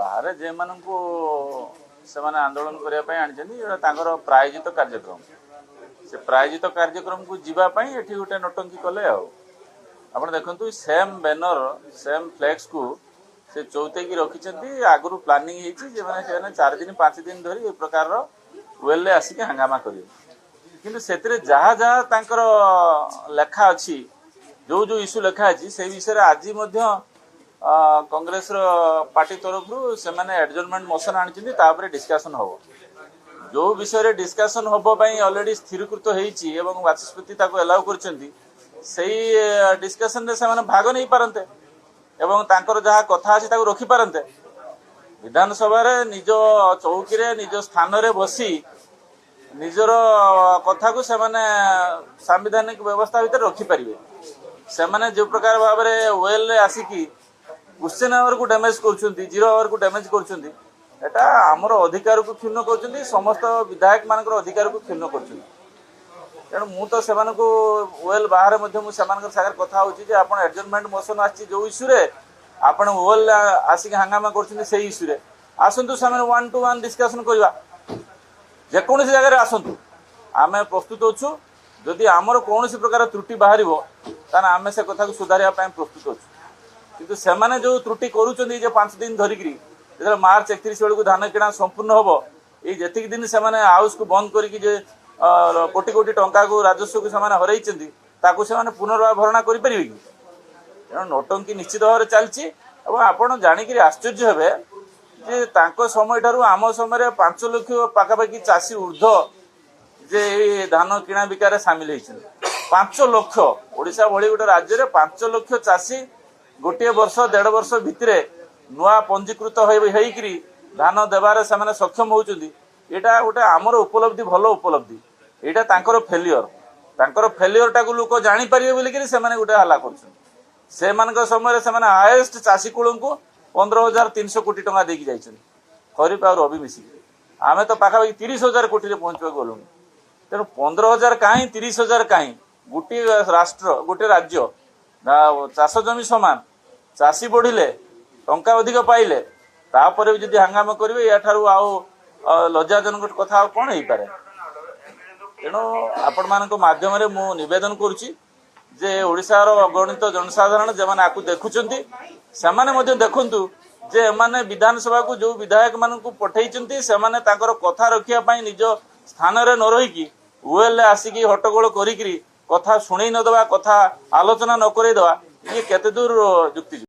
बाहर जे मानू से आंदोलन करने प्रायोजित कार्यक्रम से प्रायोजित कार्यक्रम को जीवाई ये गोटे नौटंकी कले आप देखु सेम बैनर सेम फ्लेक्स को से चौथेकी रखिंट आगु प्लानिंग होती 4 दिन 5 दिन धरी ए प्रकार वेल आसिक हंगामा करेंगे किंतु से जहाँ जहाँ तांकर लेखा अच्छी जो जो इश्यू लेखा अच्छी से विषय आज कांग्रेस पार्टी तरफ से एडजर्नमेंट मोशन आनी डिस्कसन हम जो विषय डिस्कसन हम ऑलरेडी स्थिरीकृत हो वाचस्पति एलाउ कर डिस्कसन से भाग नहीं पारते एवं तांकर जहाँ कथा अच्छी रखी पारते विधानसभा निज चौकी निज स्थान रे बसी निजर कथा को संवैधानिक व्यवस्था भितर रखिपारे से जो प्रकार भाव में वेल आसिकी क्वेश्चन आवर को डैमेज कर 0 आवर को डैमेज कर आमर अधिकार को क्षुण्ण कर समस्त विधायक मान अधिकार को क्षुण्ण कर तेणु मु तो से वेल बाहर सागर कथा आप एडजर्नमेंट मोशन आसो इश्यू आप वेल आसिक हंगामा कर इश्यू आसतु से 1-to-1 डिस्कसन करवा जेकोसी जगह आसतु आम प्रस्तुत अच्छु जदि आमर कौन प्रकार त्रुटि बाहर आम से कथा को सुधार प्रस्तुत अच्छु किंतु से जो त्रुटि कर 5 दिन धरिकी जो मार्च 31 बेलू धान किणा संपूर्ण हम ये जी दिन से हाउस को बंद करके कोटी कोटी टंका को राजस्व को हर पुनर्वार भरणा करें कि नौटंकी निश्चित भाव में चलती आप जाणिक आश्चर्य हे जे समय ठारू आम समय 5 लाख पाखापाखि चाषी ऊर्ध्व जे धान किणा बिकार सामिल होती 5 लाख ओडिशा भली गोटे राज्य में 5 लाख चाषी गोटे वर्ष 1.5 वर्ष भितर नुआ पंजीकृत होकरी धान देवार से सक्षम होती यहाँ गोटे आमर उपलब्धि भल उपलब्धि यहाँ तांकर फेलियर टाक लोक जापर बोलिकी से गोटे हल्ला कर समय हाएस्ट चाषी कूल को 15,300 कोटी टंका देकी जाइछन खरीफ और रबी मिसिक आमे तो पाखापाखि 30,000 कोटी रे पहुंचवा गलु तेणु 15,000 कहीं 30,000 कहीं गोटे राष्ट्र गोटे राज्य चाष जमी समान चाषी बढ़िले टंका अधिक पाइले तापर भी जदि हंगामा करेंगे या लज्जाजनक कथा कौन हो पारे तेणु आपण मान माध्यम मु निवेदन करुच्ची जे ओडिशार अगणित जनसाधारण जो मैंने आपको देखुंट से देखु जे एमाने विधानसभा को जो विधायक मान पठे से कथा रखापी निज स्थान न रहीकि वेल आसिकी हट्टगोल करी कथा शुणई नदवा कथा आलोचना न करईदवा ये केते दूर युक्ति।